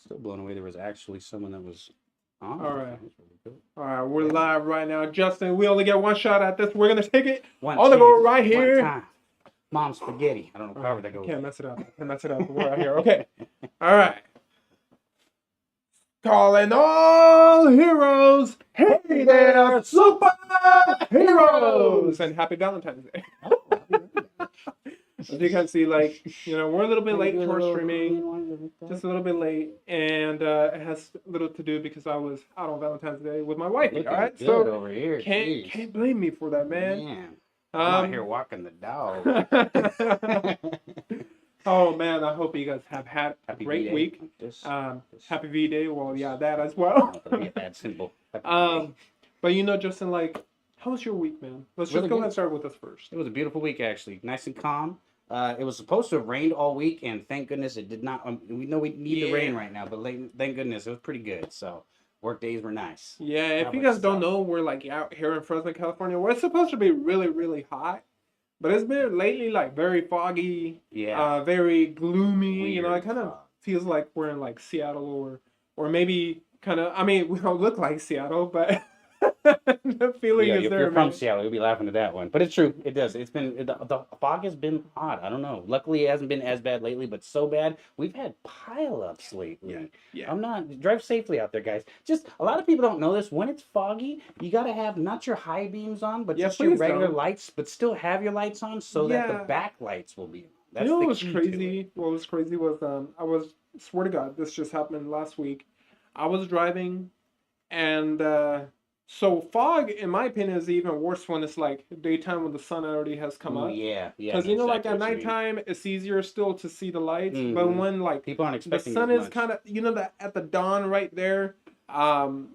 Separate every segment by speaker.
Speaker 1: Still blown away. There was actually someone that was on.
Speaker 2: All
Speaker 1: it.
Speaker 2: right.
Speaker 1: That was really cool.
Speaker 2: All right, we're live right now. Justin, we only get one shot at this. We're going to take it
Speaker 1: One
Speaker 2: on the go
Speaker 1: chance,
Speaker 2: right
Speaker 1: one
Speaker 2: here.
Speaker 1: time. Mom spaghetti. I don't know how that goes.
Speaker 2: Can't mess it up. Can't mess it up. We're right here. Okay. All right. Calling all heroes. Hey there, superheroes. And happy Valentine's Day. As you can see, like, we're a little bit late to our streaming. Just a little bit late. And it has little to do because I was out on Valentine's Day with my wife. All right. So
Speaker 1: over here.
Speaker 2: can't blame me for that, man.
Speaker 1: I'm out here walking the dog.
Speaker 2: Oh man, I hope you guys have had a great week. Happy V-Day. Well, yeah, that as well.
Speaker 1: That simple.
Speaker 2: But Justin, like, how was your week, man? Let's just go ahead and start with us first.
Speaker 1: It was a beautiful week, actually. Nice and calm. It was supposed to have rained all week, and thank goodness it did not. We know we need the rain right now, but thank goodness it was pretty good. So work days were nice.
Speaker 2: Yeah, if you guys don't know, we're like out here in Fresno, California, where it's supposed to be really, really hot. But it's been lately like very foggy, very gloomy.
Speaker 1: Weird.
Speaker 2: It kind of feels like we're in like Seattle or maybe kind of. I mean, we don't look like Seattle, but the feeling is there.
Speaker 1: If you're from Seattle, you'll be laughing at that one. But it's true. It does. It's been the fog has been hot. I don't know. Luckily, it hasn't been as bad lately, but so bad. We've had pileups lately.
Speaker 2: Yeah.
Speaker 1: I'm not drive safely out there, guys. Just a lot of people don't know this. When it's foggy, you gotta have not your high beams on, but just your regular lights, but still have your lights on so that the back lights will be on. That's
Speaker 2: what was crazy? What was crazy was swear to God, this just happened last week. I was driving, and so fog, in my opinion, is even worse when it's like daytime when the sun already has come up.
Speaker 1: Yeah.
Speaker 2: Because like at nighttime, it's easier still to see the lights. But when like
Speaker 1: people aren't expecting
Speaker 2: the sun is kind of at the dawn right there,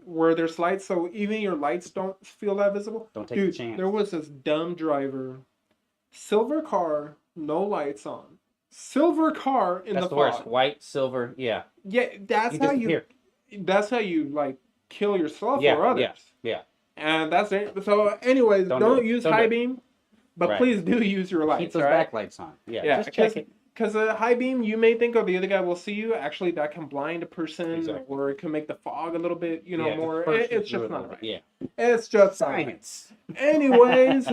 Speaker 2: where there's lights, so even your lights don't feel that visible.
Speaker 1: Don't take a chance.
Speaker 2: There was this dumb driver, silver car, no lights on, silver car in the fog.
Speaker 1: Worst. White, silver, yeah.
Speaker 2: Yeah, that's how you like kill yourself or others.
Speaker 1: Yeah.
Speaker 2: And that's it. So, anyways, don't use high beam, but please do use your lights.
Speaker 1: Keep those backlights on. Yeah. Just check it.
Speaker 2: Because a high beam, you may think, the other guy will see you. Actually, that can blind a person, or it can make the fog a little bit, more. It's just not right.
Speaker 1: Yeah.
Speaker 2: It's just
Speaker 1: science.
Speaker 2: Anyways,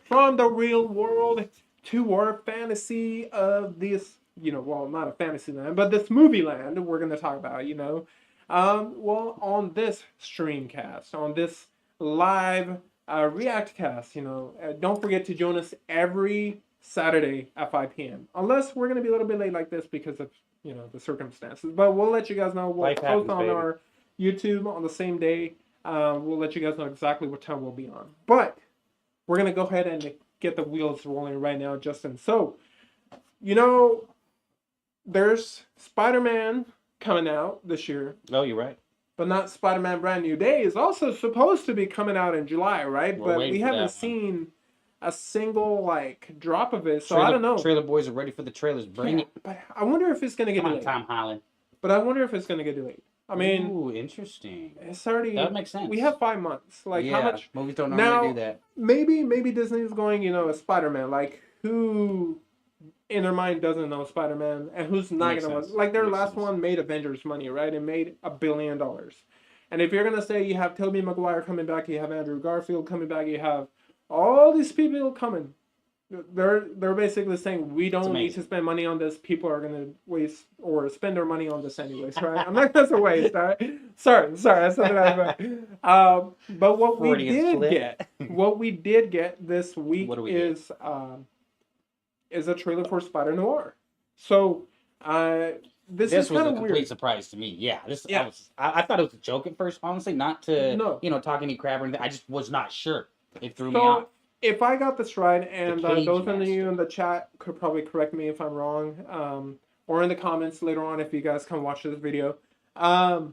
Speaker 2: from the real world to our fantasy of this, well, not a fantasy land, but this movie land we're going to talk about, well, on this streamcast, on this live react cast, don't forget to join us every Saturday at 5 p.m. Unless we're going to be a little bit late like this because of, the circumstances. But we'll let you guys know. We'll post on our YouTube on the same day. We'll let you guys know exactly what time we'll be on. But we're going to go ahead and get the wheels rolling right now, Justin. So, there's Spider-Man coming out this year.
Speaker 1: Oh, you're right.
Speaker 2: But not Spider-Man Brand New Day is also supposed to be coming out in July, right? But we haven't seen a single drop of it, so I don't know.
Speaker 1: Trailer boys are ready for the trailers. Bring it.
Speaker 2: But I wonder if it's gonna get delayed.
Speaker 1: Tom Holland.
Speaker 2: But I wonder if it's gonna get delayed. I mean,
Speaker 1: ooh, interesting.
Speaker 2: It's already.
Speaker 1: That makes sense.
Speaker 2: We have 5 months. Like how much?
Speaker 1: Movies don't normally do that.
Speaker 2: Maybe Disney's going, a Spider-Man. Like who in their mind doesn't know Spider-Man, and who's not gonna know? Like their last one made Avengers money, right? It made $1 billion. And if you're gonna say you have Tobey Maguire coming back, you have Andrew Garfield coming back, you have all these people coming. They're basically saying we don't need to spend money on this. People are gonna waste or spend their money on this anyways, right? I'm not gonna say waste, all right? Sorry, I said that. But what we did get this week is a trailer for Spider Noir. So this was a complete
Speaker 1: surprise to me. Yeah, I thought it was a joke at first, honestly, not to talk any crap or anything. I just was not sure. It threw me off.
Speaker 2: If I got this right, and those of you in the chat could probably correct me if I'm wrong, or in the comments later on if you guys come watch this video. But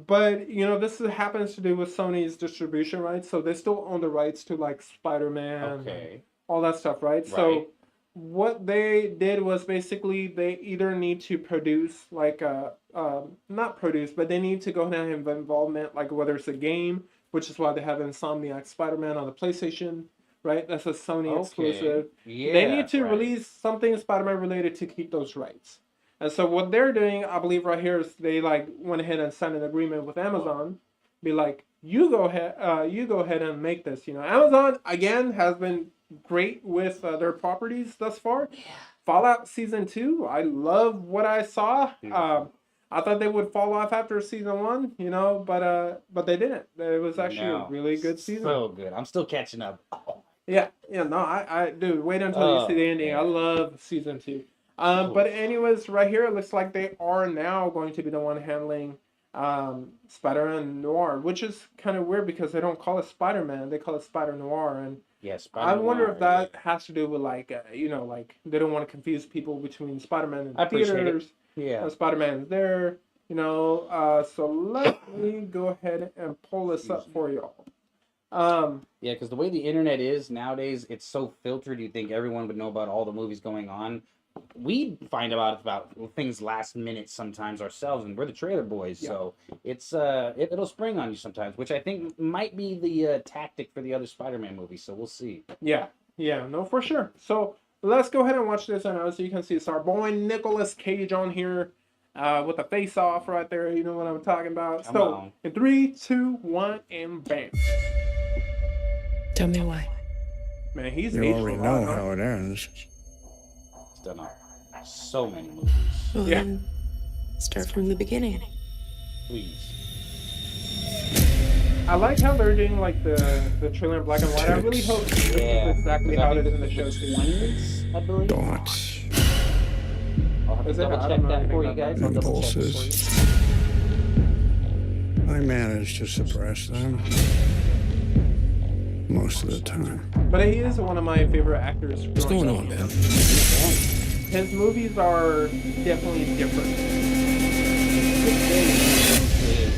Speaker 2: this happens to do with Sony's distribution rights, so they still own the rights to Spider-Man, all that stuff, right? So what they did was basically they either need to produce not produce, but they need to go ahead and have involvement, whether it's a game, which is why they have Insomniac Spider-Man on the PlayStation, right? That's a Sony exclusive. Yeah, they need to release something Spider-Man related to keep those rights. And so what they're doing, I believe right here, is they like went ahead and signed an agreement with Amazon, be like, you go ahead and make this. You know, Amazon again has been great with their properties thus far.
Speaker 1: Yeah.
Speaker 2: Fallout Season 2, I love what I saw. I thought they would fall off after Season 1, you know, but they didn't. It was actually a really good season.
Speaker 1: So good. I'm still catching up.
Speaker 2: Yeah, no, I dude, wait until you see the ending. Yeah. I love Season 2. But anyways, right here, it looks like they are now going to be the one handling Spider-Man Noir, which is kind of weird because they don't call it Spider-Man, they call it Spider-Noir. And
Speaker 1: yes,
Speaker 2: I wonder if that has to do with like, you know, like they don't want to confuse people between Spider-Man and theaters.
Speaker 1: Yeah.
Speaker 2: Spider-Man is there, you know. So let me go ahead and pull this up for y'all.
Speaker 1: Yeah, because the way the internet is nowadays, it's so filtered. You think everyone would know about all the movies going on. We find about things last minute sometimes ourselves, and we're the trailer boys, so it's it'll spring on you sometimes, which I think might be the tactic for the other Spider-Man movies. So we'll see.
Speaker 2: Yeah, no, for sure. So let's go ahead and watch this, and as you can see, it's our boy Nicolas Cage on here, with the face off right there. You know what I'm talking about.
Speaker 1: Come
Speaker 2: so
Speaker 1: on.
Speaker 2: In 3, 2, 1, and bam.
Speaker 3: Tell me why.
Speaker 2: Man, he's
Speaker 4: You already know how it ends.
Speaker 1: It's done on so many movies.
Speaker 3: Well, then start from the beginning.
Speaker 1: Please.
Speaker 2: I like how they're doing like the trailer in black and white. I really hope this is exactly how it is in the show too.
Speaker 1: 20s, I believe.
Speaker 4: Thoughts.
Speaker 1: I'll have to double check that for you guys. I'll double check it for you.
Speaker 4: I manage to suppress them most of the time.
Speaker 2: But he is one of my favorite actors.
Speaker 4: What's going on, man?
Speaker 2: His movies are definitely different.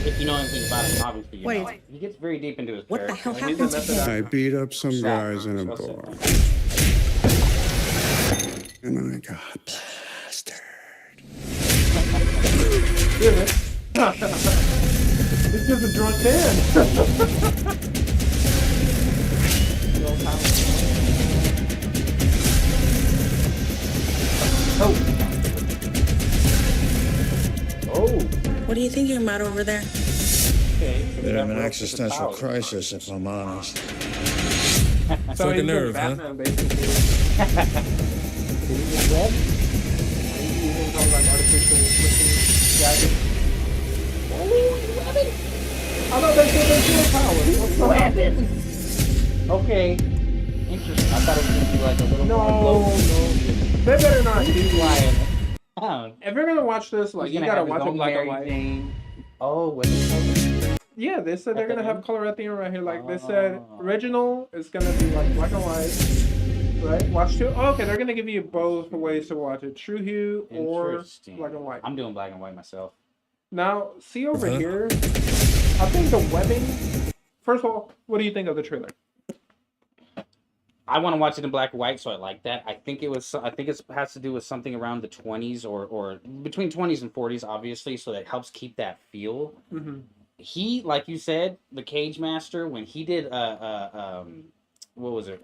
Speaker 1: If you know anything about him, obviously you know. He gets very deep into his character.
Speaker 3: What the hell happened to him?
Speaker 4: I beat up some guys in a bar. And I got plastered.
Speaker 2: He's just a drunk man.
Speaker 3: What are you thinking about over there?
Speaker 4: Bit of an existential crisis, if I'm honest.
Speaker 2: So
Speaker 4: like a
Speaker 2: he's
Speaker 4: nerve,
Speaker 2: Batman, basically.
Speaker 1: He's red?
Speaker 2: He's using some like artificial looking gadget. I thought they said they still powers.
Speaker 1: Weapons! Okay. Interesting. I thought it was going to be like a little more
Speaker 2: No. They better not do
Speaker 1: flying.
Speaker 2: If you're gonna watch this, like, you gotta watch it black and white.
Speaker 1: Oh, what is it?
Speaker 2: Yeah, they said they're gonna have color at the end right here. Like they said, original is gonna be like black and white, right? Watch two. Oh, okay, they're gonna give you both ways to watch it: true hue or black and white.
Speaker 1: I'm doing black and white myself.
Speaker 2: Now, see over here. I think the webbing. First of all, what do you think of the trailer?
Speaker 1: I want to watch it in black and white, so I like that. I think it has to do with something around the 20s or between 20s and 40s, obviously, so that helps keep that feel.
Speaker 2: Mm-hmm.
Speaker 1: He, like you said, the Cage Master, when he did what was it,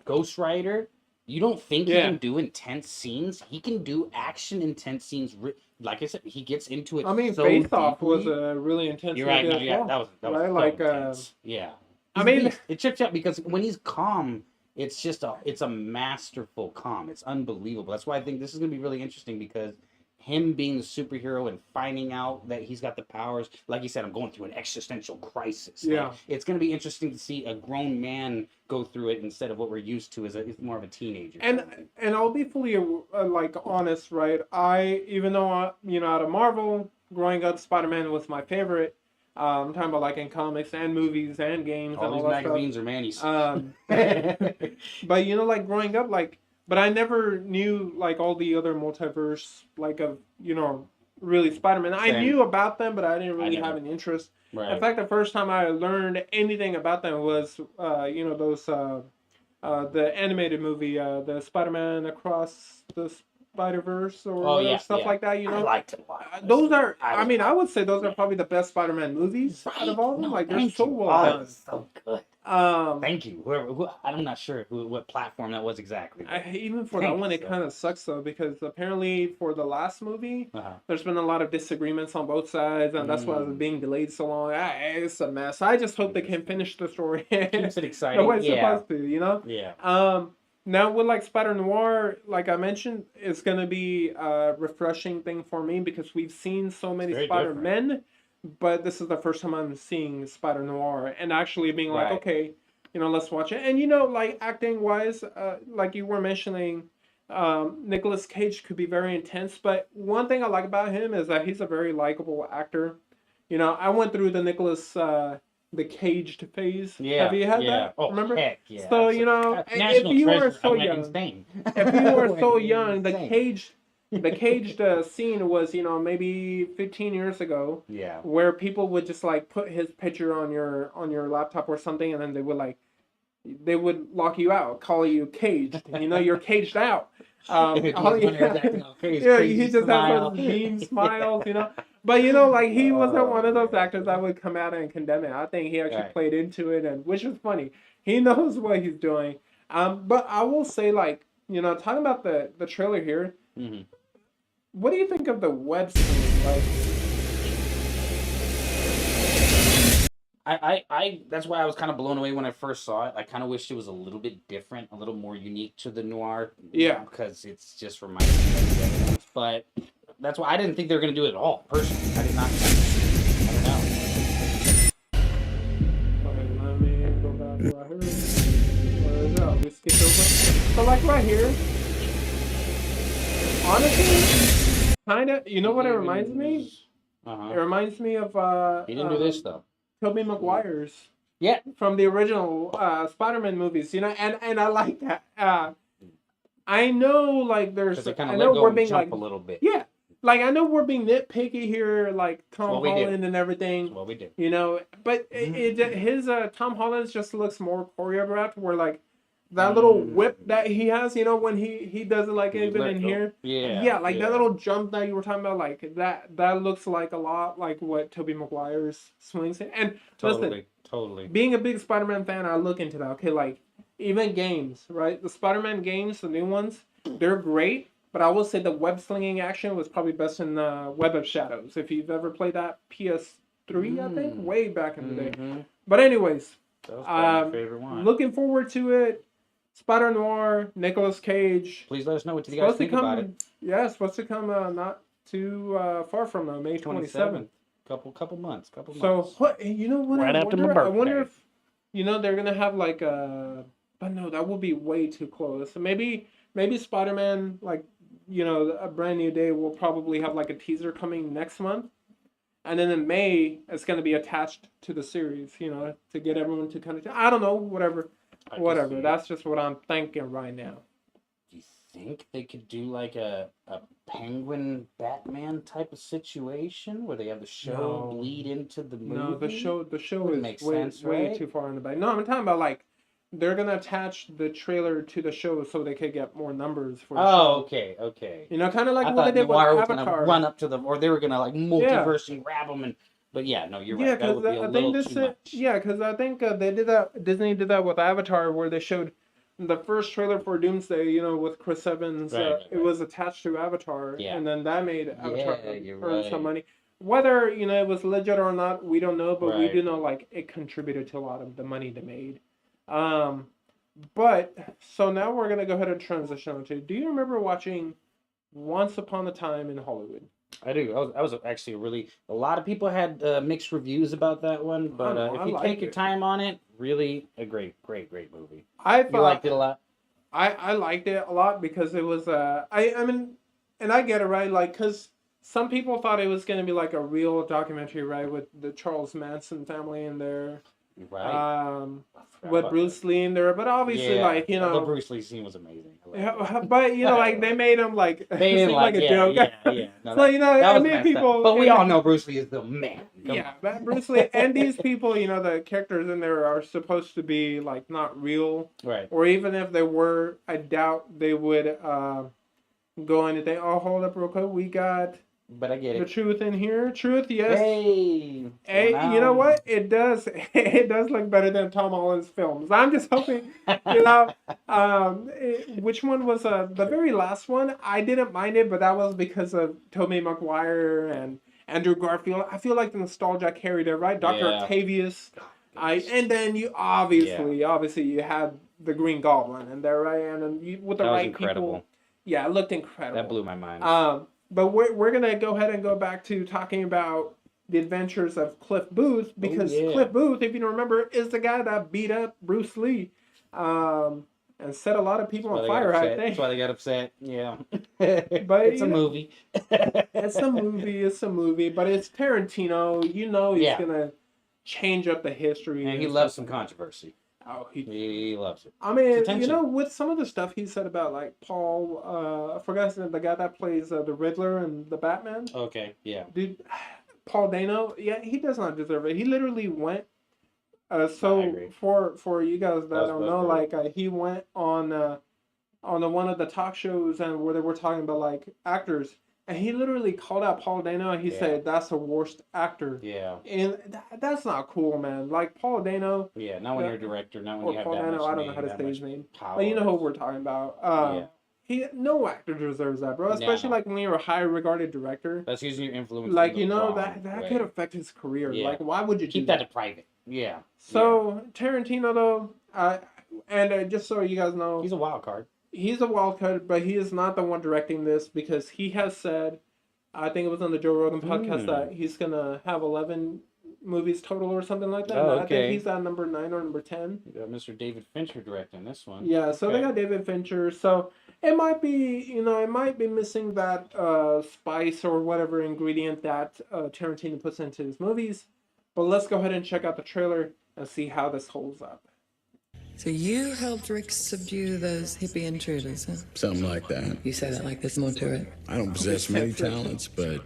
Speaker 1: Ghost Rider, you don't think he can do intense scenes. He can do action intense scenes. Like I said, he gets into it.
Speaker 2: I mean,
Speaker 1: so
Speaker 2: Face Off
Speaker 1: deeply.
Speaker 2: was a really intense.
Speaker 1: You're right. No,
Speaker 2: yeah,
Speaker 1: that was
Speaker 2: right?
Speaker 1: so
Speaker 2: Like,
Speaker 1: intense. Yeah.
Speaker 2: I mean,
Speaker 1: it trips you out because when he's calm, it's just a masterful calm. It's unbelievable. That's why I think this is gonna be really interesting because him being the superhero and finding out that he's got the powers, like you said, I'm going through an existential crisis.
Speaker 2: Yeah,
Speaker 1: like, it's gonna be interesting to see a grown man go through it instead of what we're used to as it's more of a teenager.
Speaker 2: And I'll be fully like honest, right? Even though out of Marvel, growing up, Spider-Man was my favorite. I'm talking about like in comics and movies and games
Speaker 1: all
Speaker 2: and all
Speaker 1: these
Speaker 2: that
Speaker 1: magazines
Speaker 2: stuff.
Speaker 1: are Manny's.
Speaker 2: But like growing up, like, but I never knew like all the other multiverse, like of really Spider-Man. I knew about them, but I didn't really have an interest.
Speaker 1: Right.
Speaker 2: In fact, the first time I learned anything about them was those the animated movie, the Spider-Man Across the Spider-Verse or stuff like that.
Speaker 1: I liked it a lot.
Speaker 2: Those are, I would say those are probably the best Spider-Man movies out of all of them. Like, they're so well done.
Speaker 1: So good. Thank you. I'm not sure what platform that was exactly.
Speaker 2: Even for
Speaker 1: Thank
Speaker 2: that one,
Speaker 1: you,
Speaker 2: it
Speaker 1: so
Speaker 2: kind of sucks though, because apparently for the last movie,
Speaker 1: Uh-huh.
Speaker 2: there's been a lot of disagreements on both sides, and that's why it's being delayed so long. It's a mess. I just hope they can finish the story
Speaker 1: Keeps it
Speaker 2: the
Speaker 1: exciting.
Speaker 2: way it's
Speaker 1: Yeah.
Speaker 2: supposed to, you know?
Speaker 1: Yeah.
Speaker 2: Now with like Spider Noir, like I mentioned, it's gonna be a refreshing thing for me because we've seen so many
Speaker 1: very
Speaker 2: Spider
Speaker 1: different.
Speaker 2: Men, but this is the first time I'm seeing Spider Noir and actually being like,
Speaker 1: Right.
Speaker 2: okay, you know, let's watch it. And you know, like acting wise, like you were mentioning, Nicolas Cage could be very intense, but one thing I like about him is that he's a very likable actor. You know, I went through the the caged phase.
Speaker 1: Yeah.
Speaker 2: Have you had
Speaker 1: Yeah.
Speaker 2: that?
Speaker 1: Oh,
Speaker 2: Remember?
Speaker 1: heck yeah.
Speaker 2: So you know, if
Speaker 1: National
Speaker 2: you are
Speaker 1: Treasure. I
Speaker 2: so
Speaker 1: went
Speaker 2: young,
Speaker 1: insane.
Speaker 2: if you
Speaker 1: I
Speaker 2: were
Speaker 1: went
Speaker 2: so young,
Speaker 1: insane.
Speaker 2: the caged scene was, you know, maybe 15 years ago,
Speaker 1: Yeah.
Speaker 2: where people would just like put his picture on your laptop or something, and then they would lock you out, call you caged. You know, you're caged out. Yeah, he just has those mean smiles, you know. But you know, like he wasn't one of those actors that would come out and condemn it. I think he actually
Speaker 1: Right.
Speaker 2: played into it, and which was funny. He knows what he's doing. But I will say, like, you know, talking about the trailer here,
Speaker 1: Mm-hmm.
Speaker 2: what do you think of the web series? Like,
Speaker 1: That's why I was kind of blown away when I first saw it. I kind of wished it was a little bit different, a little more unique to the noir.
Speaker 2: Yeah.
Speaker 1: Because it's just reminding me of the other ones. But that's why I didn't think they were going to do it at all, personally. I did not. I don't know.
Speaker 2: okay, let me go back right here. Where is it? We skipped over. So, like right here, honestly, kind of, you know what it reminds me? It
Speaker 1: Uh-huh.
Speaker 2: reminds me of
Speaker 1: He didn't do this, though.
Speaker 2: Tobey Maguire's
Speaker 1: Yeah.
Speaker 2: from the original Spider-Man movies, you know, and I like that. I know, like,
Speaker 1: Because they kind
Speaker 2: I
Speaker 1: of
Speaker 2: know
Speaker 1: let go
Speaker 2: we're
Speaker 1: and
Speaker 2: being
Speaker 1: jump
Speaker 2: like,
Speaker 1: a little bit.
Speaker 2: yeah, like I know we're being nitpicky here, like Tom
Speaker 1: what we do.
Speaker 2: Holland and everything,
Speaker 1: That's what we do.
Speaker 2: you know, but his Tom Holland's just looks more choreographed, where like that little whip that he has, you know, when he does it, like
Speaker 1: When he
Speaker 2: even
Speaker 1: let
Speaker 2: in
Speaker 1: go.
Speaker 2: here,
Speaker 1: Yeah.
Speaker 2: like that little jump that you were talking about, like that looks like a lot like what Tobey Maguire's swings. And listen,
Speaker 1: Totally.
Speaker 2: being a big Spider-Man fan, I look into that. Okay, like even games, right? The Spider-Man games, the new ones, they're great. But I will say the web slinging action was probably best in Web of Shadows. If you've ever played that, PS3, I think, way back in the day. But anyways,
Speaker 1: That was probably my favorite one.
Speaker 2: looking forward to it. Spider Noir, Nicolas Cage.
Speaker 1: Please let us know what you guys think about it.
Speaker 2: Yeah, it's supposed to come not too far from now, May 27th.
Speaker 1: Couple months.
Speaker 2: So what? You know what?
Speaker 1: Right
Speaker 2: I
Speaker 1: after my
Speaker 2: wonder. I wonder
Speaker 1: birthday.
Speaker 2: if you know they're gonna have like a. But no, that would be way too close. So maybe Spider-Man, like, you know, A Brand New Day will probably have like a teaser coming next month, and then in May it's gonna be attached to the series. You know, to get everyone to kind of. I don't know. Whatever. That's just what I'm thinking right now.
Speaker 1: Do you think they could do like a Penguin Batman type of situation where they have the show bleed into the movie?
Speaker 2: No, the show
Speaker 1: Wouldn't
Speaker 2: is
Speaker 1: make
Speaker 2: way
Speaker 1: sense, right?
Speaker 2: too far in the back. No, I'm talking about like they're gonna attach the trailer to the show so they could get more numbers for the show.
Speaker 1: Okay.
Speaker 2: You know, kind of like
Speaker 1: I
Speaker 2: what they
Speaker 1: thought
Speaker 2: did with
Speaker 1: Noir was
Speaker 2: Avatar.
Speaker 1: gonna run up to them, or they were gonna like multiverse and grab them, but yeah, no, you're right. That would be a little too much.
Speaker 2: Yeah, because I think they did that. Disney did that with Avatar, where they showed the first trailer for Doomsday. You know, with Chris Evans, it was attached to Avatar, and then that made Avatar earn some money. Whether you know it was legit or not, we don't know, but we do know like it contributed to a lot of the money they made. But so now we're gonna go ahead and transition on to. Do you remember watching Once Upon a Time in Hollywood?
Speaker 1: I do. That was actually a lot of people had mixed reviews about that one, but if you take your time on it, really a great movie. You liked it a lot?
Speaker 2: I liked it a lot because it was I mean, and I get it, right, like because some people thought it was going to be like a real documentary, right, with the Charles Manson family in there.
Speaker 1: Right.
Speaker 2: With Bruce Lee in there, but obviously, like, you know,
Speaker 1: the Bruce Lee scene was amazing.
Speaker 2: But you know, like they made him like
Speaker 1: they didn't
Speaker 2: like a joke.
Speaker 1: Yeah. No,
Speaker 2: so you know, I mean, people.
Speaker 1: But we all know Bruce Lee is the man.
Speaker 2: But Bruce Lee and these people, you know, the characters in there are supposed to be like not real,
Speaker 1: right?
Speaker 2: Or even if they were, I doubt they would go in and think, "Oh, hold up, real quick, we got
Speaker 1: but I get
Speaker 2: The
Speaker 1: it.
Speaker 2: truth in here. Truth, yes.
Speaker 1: Hey,
Speaker 2: Hey,
Speaker 1: well,
Speaker 2: you know
Speaker 1: now-
Speaker 2: what? It does. It does look better than Tom Holland's films. I'm just hoping, you know. Which one was the very last one? I didn't mind it, but that was because of Tobey Maguire and Andrew Garfield. I feel like the nostalgia carried it, right? Doctor
Speaker 1: Yeah.
Speaker 2: Octavius. And then you obviously you had the Green Goblin in there, right? And then you, with the
Speaker 1: That was
Speaker 2: right
Speaker 1: incredible.
Speaker 2: people, yeah, it looked incredible.
Speaker 1: That blew my mind.
Speaker 2: But we're gonna go ahead and go back to talking about the adventures of Cliff Booth, because
Speaker 1: yeah.
Speaker 2: Cliff Booth, if you don't remember, is the guy that beat up Bruce Lee, and set a lot of people on fire. I think
Speaker 1: That's why they got upset. Yeah,
Speaker 2: But,
Speaker 1: it's a
Speaker 2: you know,
Speaker 1: movie.
Speaker 2: it's a movie. It's a movie, but it's Tarantino. You know he's
Speaker 1: Yeah.
Speaker 2: gonna change up the history.
Speaker 1: And he
Speaker 2: stuff
Speaker 1: loves some
Speaker 2: like that.
Speaker 1: controversy.
Speaker 2: Oh,
Speaker 1: He loves it.
Speaker 2: I mean,
Speaker 1: It's
Speaker 2: you
Speaker 1: attention.
Speaker 2: know, with some of the stuff he said about like Paul, I forgot his name, the guy that plays the Riddler and the Batman.
Speaker 1: Okay, yeah.
Speaker 2: Dude, Paul Dano, yeah, he does not deserve it. He literally went.
Speaker 1: I
Speaker 2: So
Speaker 1: agree.
Speaker 2: for you guys that
Speaker 1: Buzz,
Speaker 2: don't
Speaker 1: buzz,
Speaker 2: know,
Speaker 1: buzz.
Speaker 2: like he went on one of the talk shows and where they were talking about like actors, and he literally called out Paul Dano and he
Speaker 1: Yeah.
Speaker 2: said that's the worst actor.
Speaker 1: Yeah,
Speaker 2: And that's not cool, man. Like Paul Dano
Speaker 1: yeah. Not when
Speaker 2: Yeah.
Speaker 1: you're a director. Not when
Speaker 2: or
Speaker 1: you have
Speaker 2: Paul
Speaker 1: that
Speaker 2: Dano,
Speaker 1: much
Speaker 2: I don't know
Speaker 1: name,
Speaker 2: how to
Speaker 1: that
Speaker 2: say his
Speaker 1: much
Speaker 2: name,
Speaker 1: power.
Speaker 2: but you know who we're talking about.
Speaker 1: Yeah.
Speaker 2: No actor deserves that, bro. Especially
Speaker 1: No.
Speaker 2: like when you're a high regarded director.
Speaker 1: That's using your influence.
Speaker 2: Like
Speaker 1: in the
Speaker 2: you know
Speaker 1: wrong
Speaker 2: that
Speaker 1: way.
Speaker 2: could affect his career.
Speaker 1: Yeah.
Speaker 2: Like why would you
Speaker 1: Keep
Speaker 2: do
Speaker 1: that to private. Yeah.
Speaker 2: So Tarantino though, just so you guys know,
Speaker 1: He's a wild card.
Speaker 2: he's a wild card, but he is not the one directing this because he has said, I think it was on the Joe Rogan podcast that he's gonna have 11 movies total or something like that.
Speaker 1: Oh,
Speaker 2: And I
Speaker 1: okay.
Speaker 2: think he's at number 9 or number 10.
Speaker 1: You got Mr. David Fincher directing this one.
Speaker 2: Yeah, so they
Speaker 1: Okay.
Speaker 2: got David Fincher. So it might be, it might be missing that spice or whatever ingredient that Tarantino puts into his movies. But let's go ahead and check out the trailer and see how this holds up.
Speaker 5: So you helped Rick subdue those hippie intruders, huh?
Speaker 4: Something like that.
Speaker 5: You say that like there's more to it.
Speaker 4: I don't possess many talents, but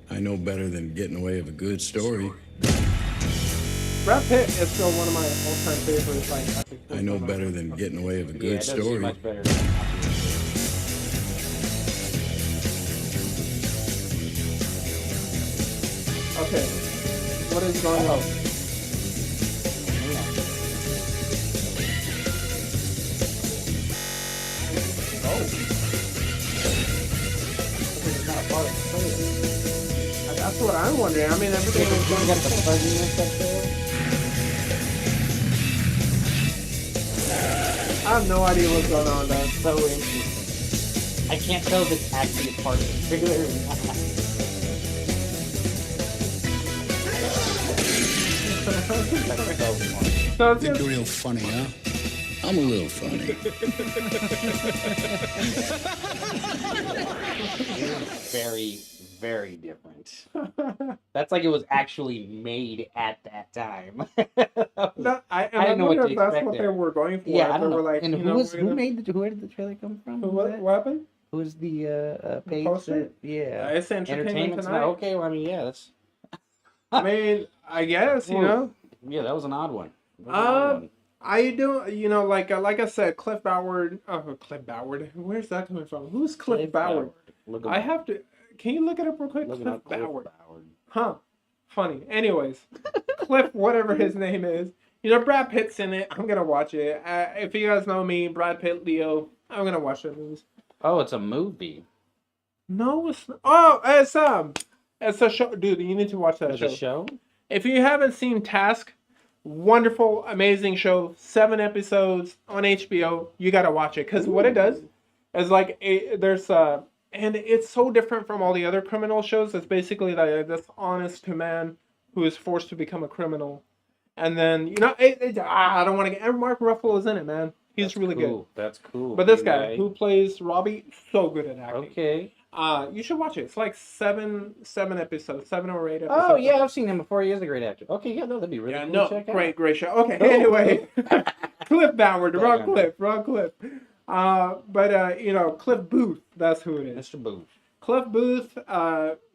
Speaker 4: I know better than getting away with a good story.
Speaker 2: Brad Pitt is still one of my all-time favorites. Like, actors.
Speaker 4: I know better than getting away with a
Speaker 1: Yeah,
Speaker 4: good
Speaker 1: it does seem
Speaker 4: story.
Speaker 1: much better.
Speaker 2: Okay, what is going on? That's what I'm wondering. I mean, everything is
Speaker 1: You
Speaker 2: going
Speaker 1: got the fuzziness up there.
Speaker 2: I have no idea what's going on, though.
Speaker 1: So interesting. I can't tell if it's actually a part of the trailer or not.
Speaker 2: So it's
Speaker 4: Think
Speaker 2: just,
Speaker 4: you're real funny, huh? I'm a little funny.
Speaker 1: Very, very different. That's like it was actually made at that time.
Speaker 2: I
Speaker 1: didn't know what
Speaker 2: wonder
Speaker 1: to
Speaker 2: if that's
Speaker 1: expect
Speaker 2: what
Speaker 1: there.
Speaker 2: they were going for.
Speaker 1: Yeah, I
Speaker 2: They
Speaker 1: don't
Speaker 2: were
Speaker 1: know.
Speaker 2: like,
Speaker 1: And
Speaker 2: you know,
Speaker 1: who
Speaker 2: we're gonna-
Speaker 1: made where did the trailer come from? Who was that?
Speaker 2: what happened?
Speaker 1: Who was the page?
Speaker 2: poster?
Speaker 1: Yeah.
Speaker 2: It's Entertainment Tonight.
Speaker 1: Okay, well, I mean, yeah, that's
Speaker 2: I mean, I guess, you
Speaker 1: Whoa.
Speaker 2: know.
Speaker 1: yeah, that was an odd one. That was an odd one.
Speaker 2: I do, like I said, Cliff Boward. Cliff Boward. Where's that coming from? Who's Cliff Boward?
Speaker 1: Look him
Speaker 2: I
Speaker 1: up.
Speaker 2: have to. Can you look it up real quick?
Speaker 1: Look him
Speaker 2: Cliff
Speaker 1: up, Cliff
Speaker 2: Boward.
Speaker 1: Boward.
Speaker 2: Huh. Funny. Anyways, Cliff, whatever his name is. Brad Pitt's in it. I'm gonna watch it. If you guys know me, Brad Pitt, Leo, I'm gonna watch that movies.
Speaker 1: Oh, it's a movie.
Speaker 2: No, it's not. Oh, it's a show, dude. You need to watch that
Speaker 1: It's
Speaker 2: show.
Speaker 1: a show.
Speaker 2: If you haven't seen Task, wonderful, amazing show. 7 episodes on HBO. You gotta watch it because what it does is like and it's so different from all the other criminal shows. It's basically like this honest man who is forced to become a criminal, and then I don't want to get. And Mark Ruffalo's in it, man. He's
Speaker 1: That's
Speaker 2: really
Speaker 1: cool.
Speaker 2: good.
Speaker 1: That's cool.
Speaker 2: But this
Speaker 1: You're
Speaker 2: guy
Speaker 1: right.
Speaker 2: who plays Robbie, so good at acting.
Speaker 1: Okay.
Speaker 2: You should watch it. It's like seven episodes, 7 or 8 episodes.
Speaker 1: Oh yeah, I've seen him before. He is a great actor. Okay, yeah, no, that'd be really
Speaker 2: Yeah,
Speaker 1: cool
Speaker 2: no,
Speaker 1: to check out.
Speaker 2: great show. Okay,
Speaker 1: Cool.
Speaker 2: anyway, Cliff Boward, wrong
Speaker 1: Background.
Speaker 2: Cliff. But Cliff Booth, that's who it is.
Speaker 1: Mr. Booth.
Speaker 2: Cliff Booth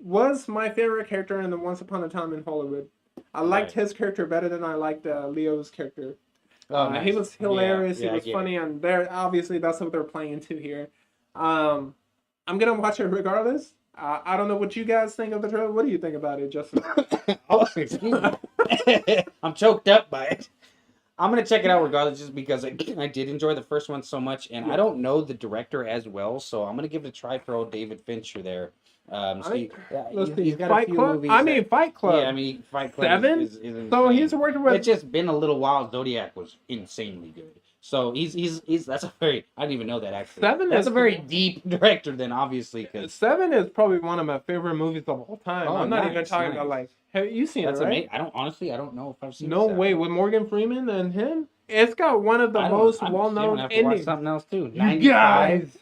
Speaker 2: was my favorite character in the Once Upon a Time in Hollywood. I liked his character better than I liked Leo's character.
Speaker 1: Oh, nice.
Speaker 2: He was hilarious.
Speaker 1: Yeah,
Speaker 2: He was
Speaker 1: I get
Speaker 2: funny,
Speaker 1: it.
Speaker 2: and obviously that's what they're playing to here. I'm gonna watch it regardless. I don't know what you guys think of the trailer. What do you think about it, Justin?
Speaker 1: Oh, excuse me. I'm choked up by it. I'm gonna check it out regardless, just because I did enjoy the first one so much, and I don't know the director as well, so I'm gonna give it a try for old David Fincher there.
Speaker 2: Let's
Speaker 1: He's
Speaker 2: see.
Speaker 1: got
Speaker 2: Fight
Speaker 1: a few
Speaker 2: Club.
Speaker 1: movies.
Speaker 2: I mean, Fight Club.
Speaker 1: Yeah, I mean, Fight Club
Speaker 2: 7.
Speaker 1: is
Speaker 2: So
Speaker 1: insane.
Speaker 2: he's working with.
Speaker 1: It's just been a little while. Zodiac was insanely good. So he's that's a very, I didn't even know that actually.
Speaker 2: 7
Speaker 1: That's
Speaker 2: is
Speaker 1: a very deep director then, obviously, because
Speaker 2: 7 is probably one of my favorite movies of all time.
Speaker 1: Oh,
Speaker 2: I'm not even
Speaker 1: nice,
Speaker 2: talking
Speaker 1: nice.
Speaker 2: about like. Have you seen
Speaker 1: that's
Speaker 2: it? Right?
Speaker 1: amazing. I don't know if I've seen.
Speaker 2: No
Speaker 1: 7.
Speaker 2: way, with Morgan Freeman and him. It's got one of the most well-known
Speaker 1: have to watch
Speaker 2: endings.
Speaker 1: something else too.
Speaker 2: You
Speaker 1: 95.
Speaker 2: guys,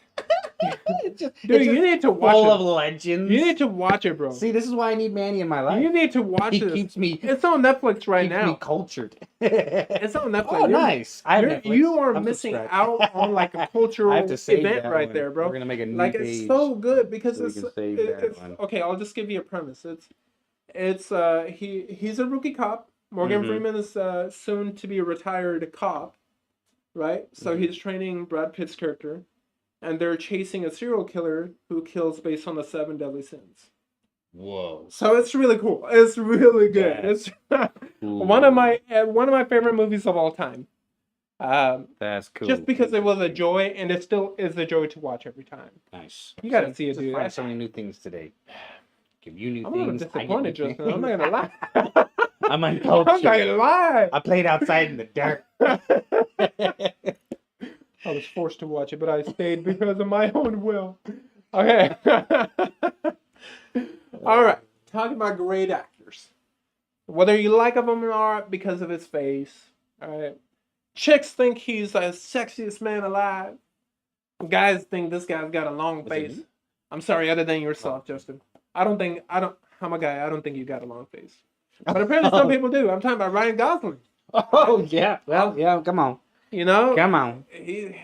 Speaker 2: Dude, you need to watch
Speaker 1: full
Speaker 2: it.
Speaker 1: of legends.
Speaker 2: You need to watch it, bro.
Speaker 1: See, this is why I need Manny in my life.
Speaker 2: You need to watch
Speaker 1: He
Speaker 2: it.
Speaker 1: keeps me.
Speaker 2: It's on Netflix right
Speaker 1: keeps
Speaker 2: now.
Speaker 1: me cultured.
Speaker 2: It's on Netflix.
Speaker 1: Oh, nice. I have Netflix.
Speaker 2: You are
Speaker 1: I'm
Speaker 2: missing
Speaker 1: subscribed.
Speaker 2: out on like a cultural
Speaker 1: I have to save
Speaker 2: event
Speaker 1: that
Speaker 2: right
Speaker 1: one.
Speaker 2: there, bro.
Speaker 1: We're gonna make a new
Speaker 2: Like
Speaker 1: page.
Speaker 2: it's so good because
Speaker 1: so we
Speaker 2: it's,
Speaker 1: can save that
Speaker 2: it's
Speaker 1: one.
Speaker 2: okay. I'll just give you a premise. He's a rookie cop. Morgan
Speaker 1: Mhm.
Speaker 2: Freeman is soon to be a retired cop, right? So
Speaker 1: Mhm.
Speaker 2: he's training Brad Pitt's character, and they're chasing a serial killer who kills based on the 7 deadly sins.
Speaker 1: Whoa.
Speaker 2: So it's really cool. It's really good.
Speaker 1: Yeah.
Speaker 2: It's one of my favorite movies of all time.
Speaker 1: That's cool.
Speaker 2: Just because it was a joy, and it still is a joy to watch every time.
Speaker 1: Nice.
Speaker 2: You gotta see it,
Speaker 1: Just
Speaker 2: dude.
Speaker 1: find so many new things today. Give you new
Speaker 2: I'm a little
Speaker 1: things. I get
Speaker 2: disappointed,
Speaker 1: new
Speaker 2: Justin. I'm not
Speaker 1: things.
Speaker 2: gonna lie.
Speaker 1: I'm
Speaker 2: I'm
Speaker 1: uncultured.
Speaker 2: not gonna lie.
Speaker 1: I played outside in the dark.
Speaker 2: I was forced to watch it, but I stayed because of my own will. Okay. All right. Talking about great actors. Whether you like him or not because of his face. All right. Chicks think he's the sexiest man alive. Guys think this guy's got a long
Speaker 1: Was it
Speaker 2: face.
Speaker 1: me?
Speaker 2: I'm sorry, other than yourself, Justin. I'm a guy. I don't think you got a long face. But apparently some people do. I'm talking about Ryan Gosling.
Speaker 1: Oh yeah. Well, yeah. Come on.
Speaker 2: You know?
Speaker 1: Come on.
Speaker 2: He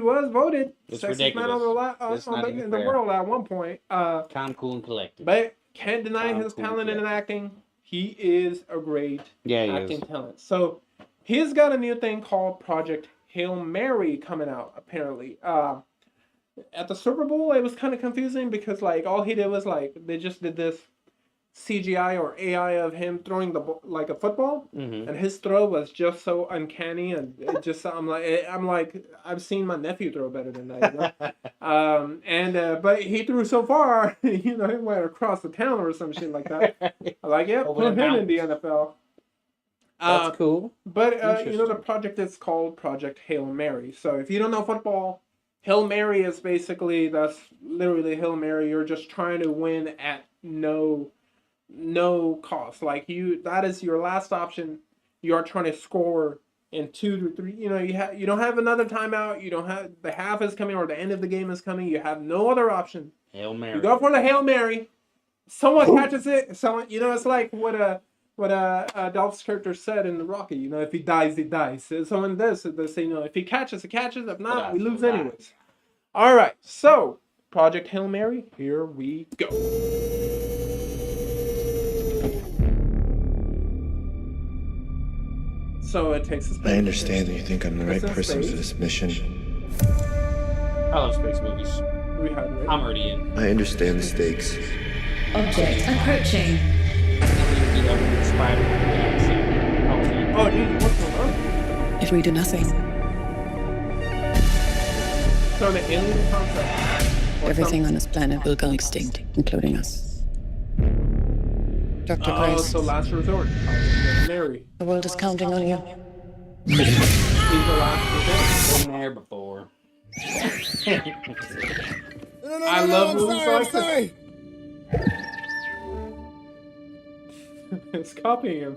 Speaker 2: was voted
Speaker 1: It's
Speaker 2: sexiest man
Speaker 1: ridiculous.
Speaker 2: in the world at one point.
Speaker 1: Calm, cool, and collected.
Speaker 2: But can't deny
Speaker 1: Calm,
Speaker 2: his
Speaker 1: cool,
Speaker 2: talent in
Speaker 1: collected.
Speaker 2: acting. He is a great
Speaker 1: Yeah, he
Speaker 2: acting
Speaker 1: is.
Speaker 2: talent. So he's got a new thing called Project Hail Mary coming out, apparently. At the Super Bowl, it was kind of confusing because like all he did was like they just did this CGI or AI of him throwing the like a football,
Speaker 1: Mm-hmm.
Speaker 2: and his throw was just so uncanny, and it just I'm like I've seen my nephew throw better than that, you know? But he threw so far, you know, he went across the town or some shit like that. I'm like, yeah,
Speaker 1: Over
Speaker 2: put
Speaker 1: the
Speaker 2: him in the NFL.
Speaker 1: That's cool.
Speaker 2: But you know, the
Speaker 1: Interesting.
Speaker 2: project is called Project Hail Mary. So if you don't know football, Hail Mary is basically that's literally Hail Mary. You're just trying to win at no cost. Like that is your last option. You are trying to score in 2 to 3. You know, you don't have another timeout. You don't have the half is coming or the end of the game is coming. You have no other option.
Speaker 1: Hail Mary.
Speaker 2: You go for the Hail Mary. Someone catches it. Someone, you know, it's like what Dolph's character said in the Rocky. You know, if he dies, he dies. So someone does. So they say, you know, if he catches, he catches. If not, we lose anyways. All right. So Project Hail Mary. Here we go. So it takes us.
Speaker 6: I understand that you think I'm the right
Speaker 2: It's in
Speaker 6: person for
Speaker 2: space.
Speaker 6: this mission.
Speaker 1: I love space movies.
Speaker 2: Rehydrate.
Speaker 1: I'm already in.
Speaker 6: I understand the stakes.
Speaker 7: Object approaching.
Speaker 2: Oh, dude, what's going on?
Speaker 3: If we do nothing,
Speaker 2: So the alien concept.
Speaker 3: everything on this planet will go extinct, including us. Dr.
Speaker 2: Oh,
Speaker 3: Grace,
Speaker 2: so last resort. Project Mary.
Speaker 3: the world is counting on you.
Speaker 2: He's the last resort.
Speaker 1: Been there before.
Speaker 2: I love movies like this. It's copying him.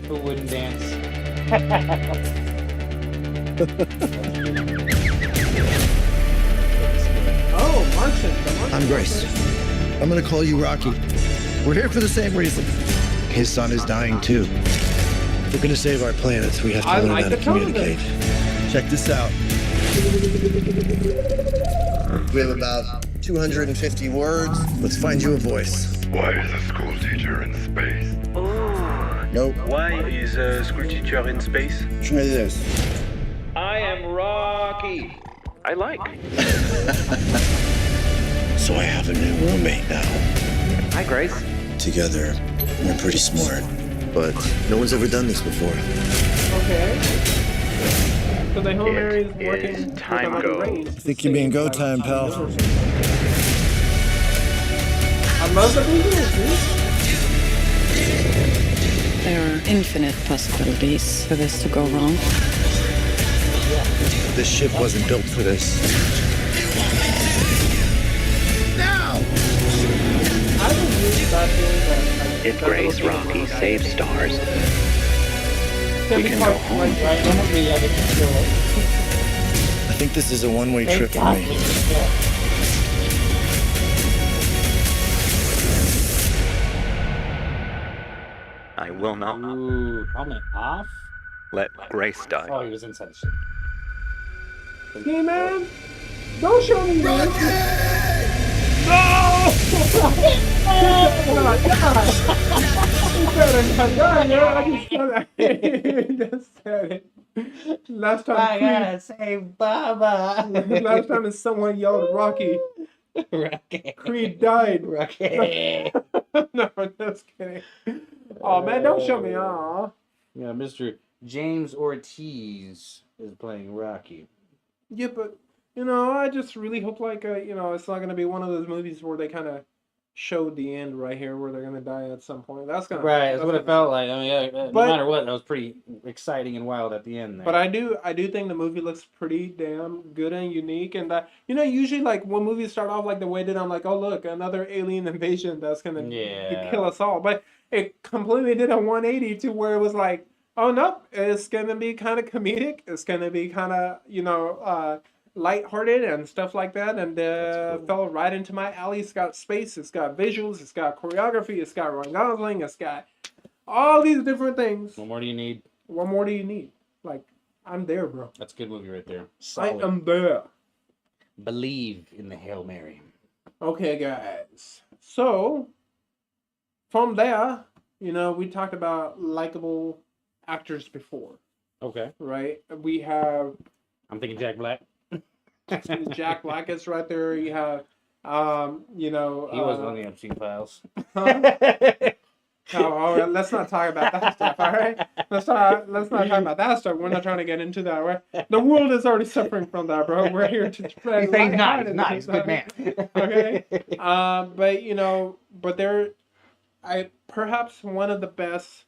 Speaker 1: Who wouldn't dance?
Speaker 2: Oh, Martian. The Martian.
Speaker 6: I'm Grace. I'm gonna call you Rocky. We're here for the same reason. His son is dying too. If we're gonna save our planet, we have to
Speaker 2: I
Speaker 6: learn
Speaker 2: like
Speaker 6: how to
Speaker 2: the tone of
Speaker 6: communicate. Check this out. We have about 250 words. Let's find you a voice.
Speaker 8: Why is a school teacher in space?
Speaker 6: Nope.
Speaker 9: Why is a school teacher in space?
Speaker 6: Try this.
Speaker 9: Rocky. I like.
Speaker 6: So I have a new roommate now.
Speaker 9: Hi, Grace.
Speaker 6: Together, we're pretty smart, but no one's ever done this before.
Speaker 2: Okay. So the Hail Mary is
Speaker 9: It
Speaker 2: working
Speaker 9: is
Speaker 2: with
Speaker 9: time
Speaker 2: another
Speaker 9: go.
Speaker 2: race.
Speaker 6: I think you mean go time, pal.
Speaker 2: I love the visuals, dude.
Speaker 3: There are infinite possibilities for this to go wrong.
Speaker 6: This ship wasn't built for this.
Speaker 2: I was really that thing that
Speaker 9: If Grace Rocky saves stars,
Speaker 2: we
Speaker 9: can go home.
Speaker 1: Right, don't agree, yeah, but it's still-
Speaker 6: I think this is a one-way trip for me.
Speaker 9: I will not
Speaker 1: Ooh, helmet off?
Speaker 9: let Grace die.
Speaker 1: Oh, he was inside the ship.
Speaker 2: Hey man, don't show me this. No! I just said it. Last time
Speaker 1: save Baba.
Speaker 2: last time someone yelled Rocky.
Speaker 1: Rocky.
Speaker 2: Creed died.
Speaker 1: Rocky.
Speaker 2: No, just kidding. Oh man, don't show me. Aw.
Speaker 1: Yeah, Mr. James Ortiz is playing Rocky.
Speaker 2: Yeah, but you know, I just really hope like you know, it's not gonna be one of those movies where they kind of showed the end right here, where they're gonna die at some point. That's gonna
Speaker 1: Right, that's what it
Speaker 2: gonna
Speaker 1: felt
Speaker 2: suck.
Speaker 1: like. I mean, yeah, no
Speaker 2: But-
Speaker 1: matter what, that was pretty exciting and wild at the end there.
Speaker 2: But I do think the movie looks pretty damn good and unique, and that you know usually like when movies start off like the way that I'm like, oh look, another alien invasion that's gonna
Speaker 1: Yeah.
Speaker 2: kill us all, but it completely did a 180 to where it was like, oh nope, it's gonna be kind of comedic, it's gonna be kind of lighthearted and stuff like that, and
Speaker 1: cool.
Speaker 2: fell right into my alley. It's got space, it's got visuals, it's got choreography, it's got Ryan Gosling, it's got all these different things.
Speaker 1: What more do you need?
Speaker 2: What more do you need? Like, I'm there, bro.
Speaker 1: That's a good movie right there.
Speaker 2: I
Speaker 1: Solid.
Speaker 2: am there.
Speaker 1: Believe in the Hail Mary.
Speaker 2: Okay, guys. So, from there, you know, we talked about likable actors before,
Speaker 1: Okay.
Speaker 2: right? We have
Speaker 1: I'm thinking Jack Black.
Speaker 2: Jack Black is right there. You have, you know,
Speaker 1: He was on the Epstein Files.
Speaker 2: Oh, let's not talk about that stuff. All right, let's not talk about that stuff. We're not trying to get into that. Right? The world is already suffering from that, bro. We're here to play.
Speaker 1: He's not. He's a good man.
Speaker 2: Okay. But you know, perhaps one of the best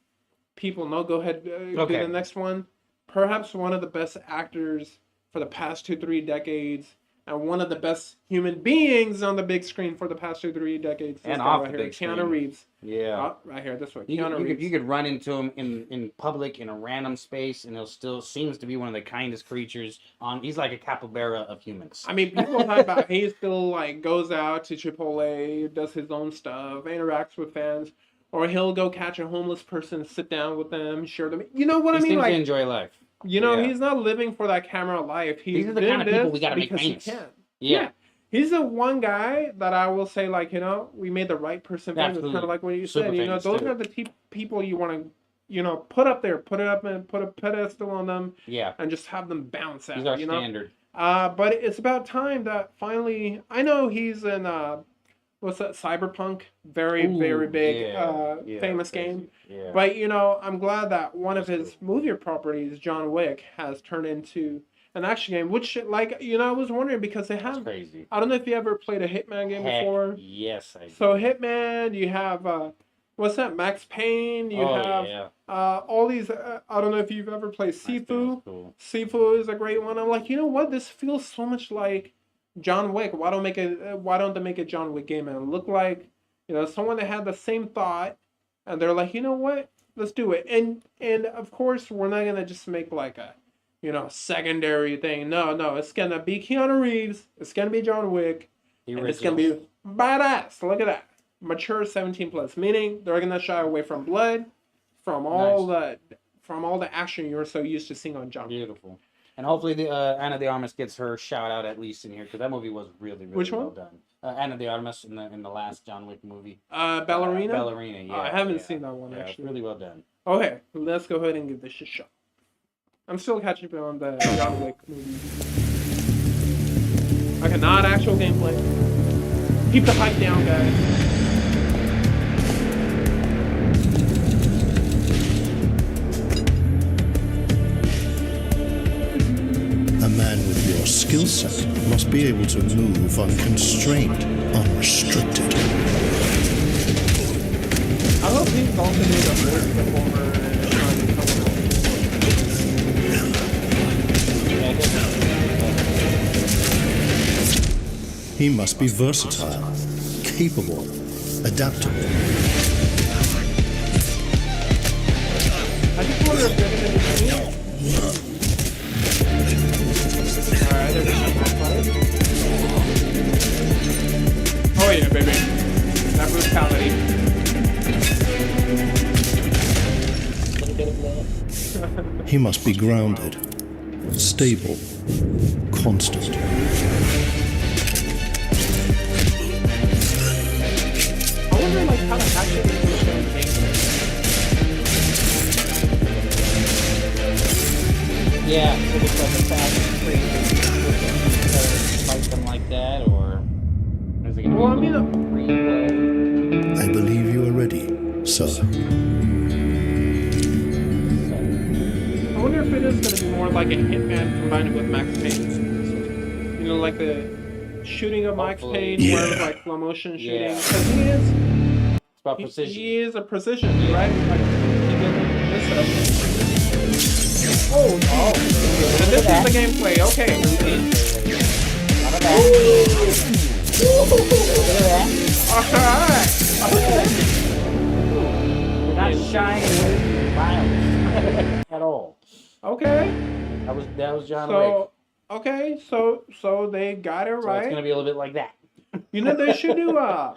Speaker 2: people. No, go ahead. Do
Speaker 1: Okay.
Speaker 2: the next one. Perhaps one of the best actors for the past 2-3 decades, and one of the best human beings on the big screen for the past 2-3 decades.
Speaker 1: And
Speaker 2: This guy
Speaker 1: off
Speaker 2: right
Speaker 1: the
Speaker 2: here,
Speaker 1: big
Speaker 2: Keanu
Speaker 1: screen.
Speaker 2: Reeves.
Speaker 1: Yeah.
Speaker 2: Right here, this way.
Speaker 1: You
Speaker 2: Keanu Reeves.
Speaker 1: could run into him in public in a random space, and he'll still seems to be one of the kindest creatures. He's like a capybara of humans.
Speaker 2: I mean, people talk about he still like goes out to Chipotle, does his own stuff, interacts with fans, or he'll go catch a homeless person, sit down with them, share them. You know what
Speaker 1: He
Speaker 2: I mean?
Speaker 1: seems
Speaker 2: Like,
Speaker 1: to enjoy life.
Speaker 2: you know,
Speaker 1: Yeah.
Speaker 2: he's not living for that camera life.
Speaker 1: These are the kind of people we gotta make
Speaker 2: because he
Speaker 1: famous.
Speaker 2: can.
Speaker 1: Yeah.
Speaker 2: He's the one guy that I will say, like, you know, we made the right person famous.
Speaker 1: Absolutely.
Speaker 2: Kind of like what you
Speaker 1: Super
Speaker 2: said. You know,
Speaker 1: famous,
Speaker 2: those
Speaker 1: too.
Speaker 2: are the people you want to, you know, put up there, put it up and put a pedestal on them,
Speaker 1: Yeah.
Speaker 2: and just have them bounce out.
Speaker 1: He's our
Speaker 2: you know?
Speaker 1: standard.
Speaker 2: But it's about time that finally. I know he's in what's that? Cyberpunk, very
Speaker 1: Ooh,
Speaker 2: big,
Speaker 1: yeah,
Speaker 2: famous
Speaker 1: crazy.
Speaker 2: game.
Speaker 1: Yeah.
Speaker 2: But you know, I'm glad that one of his movie properties, John Wick, has turned into an action game. Which, like, you know, I was wondering because they
Speaker 1: That's
Speaker 2: have.
Speaker 1: crazy.
Speaker 2: I don't know if you ever played a Hitman game
Speaker 1: Heck,
Speaker 2: before.
Speaker 1: yes, I do.
Speaker 2: So Hitman, you have what's that? Max Payne. You have
Speaker 1: yeah.
Speaker 2: all these. I don't know if you've ever played Sifu.
Speaker 1: Cool.
Speaker 2: Sifu is a great one. I'm like, you know what? This feels so much like John Wick. Why don't they make a John Wick game and look like, you know, someone that had the same thought, and they're like, you know what? Let's do it. And of course, we're not gonna just make like a, you know, secondary thing. No, it's gonna be Keanu Reeves. It's gonna be John Wick.
Speaker 1: The
Speaker 2: And it's gonna be badass. Look at that. Mature 17+, meaning they're gonna shy away from blood, from all the action you're so used to seeing on John Wick.
Speaker 1: Beautiful. And hopefully the Anna de Armas gets her shout out at least in here, because that movie was really
Speaker 2: Which
Speaker 1: well
Speaker 2: one?
Speaker 1: done. Anna de Armas in the last John Wick movie.
Speaker 2: Ballerina?
Speaker 1: Ballerina, yeah.
Speaker 2: I haven't
Speaker 1: yeah.
Speaker 2: seen that one,
Speaker 1: Yeah, it's
Speaker 2: actually.
Speaker 1: really well done.
Speaker 2: Okay, let's go ahead and give this a shot. I'm still catching up on the John Wick movie. Okay, not actual gameplay. Keep the hype down, guys.
Speaker 6: A man with your skill set must be able to move unconstrained, unrestricted.
Speaker 2: I hope he's also made a voice performer and trying to come along.
Speaker 6: He must be versatile, capable, adaptable.
Speaker 2: I just wonder if they're going to be Alright, there's oh yeah, baby. That brutality.
Speaker 6: He must be grounded, stable, constant.
Speaker 2: I wonder like how the action is going to change.
Speaker 1: Yeah, so it's like a fast crazy fight them like that, or is it gonna
Speaker 2: Well, I
Speaker 1: be
Speaker 2: mean,
Speaker 6: I believe you are ready, sir.
Speaker 2: I wonder if it is going to be more like a Hitman combined with Max Payne. You know, like the shooting of Max Payne, where it's like slow motion shooting.
Speaker 1: Yeah.
Speaker 2: Because he is,
Speaker 1: It's about precision.
Speaker 2: he is a precision, right? Like, oh, and this is the gameplay. Okay. Alright.
Speaker 1: We're not shying away from violence at all.
Speaker 2: Okay.
Speaker 1: That was John Wick.
Speaker 2: So, okay, so they got it
Speaker 1: So
Speaker 2: right.
Speaker 1: it's gonna be a little bit like that.
Speaker 2: You know, they should do. I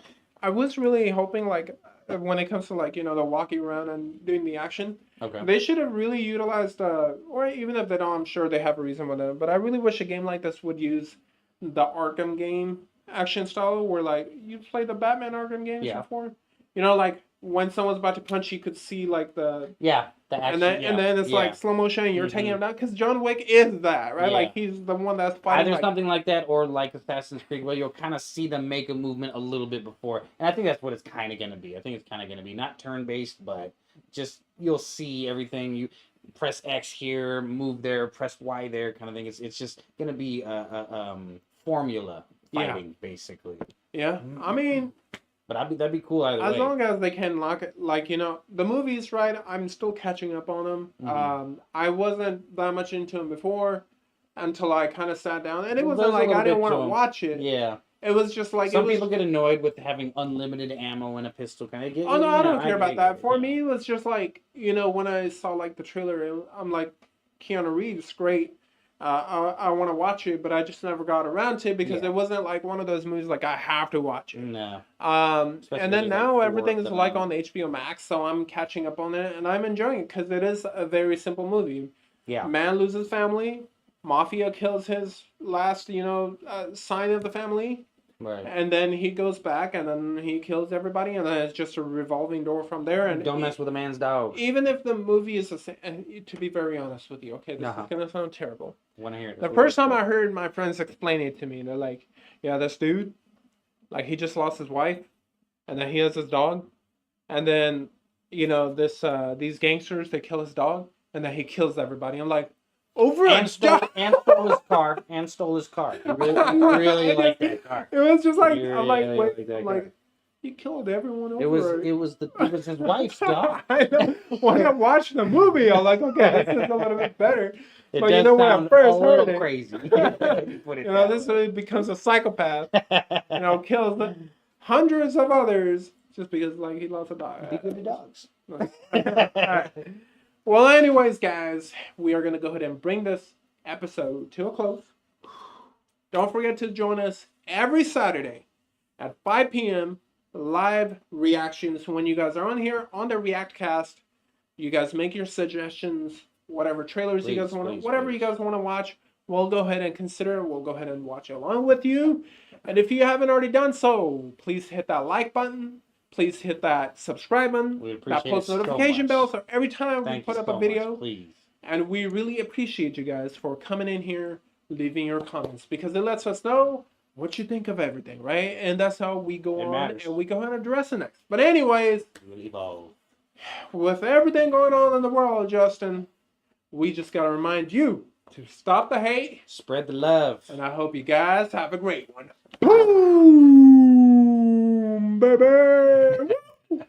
Speaker 2: was really hoping, like, when it comes to like, you know, the walking around and doing the action,
Speaker 1: Okay.
Speaker 2: they should have really utilized, or even if they don't, I'm sure they have a reason with it. But I really wish a game like this would use the Arkham game action style, where like you played the Batman Arkham games before. You know, like when someone's about to punch, you could see like the
Speaker 1: action,
Speaker 2: and then it's like slow motion, and you're taking him down because John Wick is that, right?
Speaker 1: Yeah.
Speaker 2: Like he's the one that's fighting.
Speaker 1: Either
Speaker 2: like,
Speaker 1: something like that, or like Assassin's Creed, where you'll kind of see them make a movement a little bit before, and I think that's what it's kind of gonna be. I think it's kind of gonna be not turn-based, but just you'll see everything. You press X here, move there, press Y there, kind of thing. It's just gonna be a formula fighting, basically.
Speaker 2: Yeah, I mean.
Speaker 1: But that'd be cool either way.
Speaker 2: As long as they can lock it, like, you know, the movies, right? I'm still catching up on them.
Speaker 1: Mm-hmm.
Speaker 2: I wasn't that much into them before until I kind of sat down, and it wasn't
Speaker 1: There's a
Speaker 2: like
Speaker 1: little
Speaker 2: I didn't
Speaker 1: bit
Speaker 2: want
Speaker 1: to
Speaker 2: to
Speaker 1: 'em.
Speaker 2: watch it.
Speaker 1: Yeah.
Speaker 2: It was just like
Speaker 1: Some people get annoyed with having unlimited ammo and a pistol. Kind of.
Speaker 2: Oh no, I don't care about that. For me, it was just like, you know, when I saw like the trailer, I'm like, Keanu Reeves, great. I want to watch it, but I just never got around to it because it wasn't like one of those movies like I have to watch it.
Speaker 1: No.
Speaker 2: And then now
Speaker 1: like
Speaker 2: everything's like on HBO Max, so I'm catching up on it and I'm enjoying it because it is a very simple movie.
Speaker 1: Yeah.
Speaker 2: Man loses family, mafia kills his last, you know, sign of the family.
Speaker 1: Right.
Speaker 2: And then he goes back and then he kills everybody and then it's just a revolving door from there. And
Speaker 1: don't mess with a man's dog.
Speaker 2: Even if the movie is the same, to be very honest with you, okay, this is going to sound terrible.
Speaker 1: Want to hear it.
Speaker 2: The first time I heard my friends explain it to me, they're like, yeah, this dude, like he just lost his wife and then he has his dog. And then, you know, these gangsters, they kill his dog and then he kills everybody. I'm like,
Speaker 1: and stole his car. And stole his car. You really like that car.
Speaker 2: It was just like,
Speaker 1: You
Speaker 2: I'm like,
Speaker 1: really
Speaker 2: wait,
Speaker 1: like that
Speaker 2: I'm
Speaker 1: car.
Speaker 2: like, he killed everyone over.
Speaker 1: It was his wife's dog.
Speaker 2: I know. When I watched the movie, I'm like, okay, this is a little bit better.
Speaker 1: It
Speaker 2: But
Speaker 1: does
Speaker 2: you know, when I
Speaker 1: sound
Speaker 2: first
Speaker 1: a
Speaker 2: heard
Speaker 1: little
Speaker 2: it,
Speaker 1: crazy.
Speaker 2: you know, this really becomes a psychopath. You know, kills hundreds of others just because, like, he lost a dog.
Speaker 1: Be good to dogs.
Speaker 2: All right. Well, anyways, guys, we are going to go ahead and bring this episode to a close. Don't forget to join us every Saturday at 5 p.m. live reactions. When you guys are on here on the React Cast, you guys make your suggestions, whatever trailers you guys want to, whatever you guys want to watch, we'll go ahead and consider it. We'll go ahead and watch along with you. And if you haven't already done so, please hit that like button. Please hit that subscribe button, that post notification bell, so every time we put up a video,
Speaker 1: please.
Speaker 2: And we really appreciate you guys for coming in here, leaving your comments, because it lets us know what you think of everything, right? And that's how we go
Speaker 1: It
Speaker 2: on
Speaker 1: matters.
Speaker 2: and we go ahead and address the next. But anyways,
Speaker 1: We'll evolve.
Speaker 2: with everything going on in the world, Justin, we just gotta remind you to stop the hate.
Speaker 1: Spread the love.
Speaker 2: And I hope you guys have a great one. Boom, baby.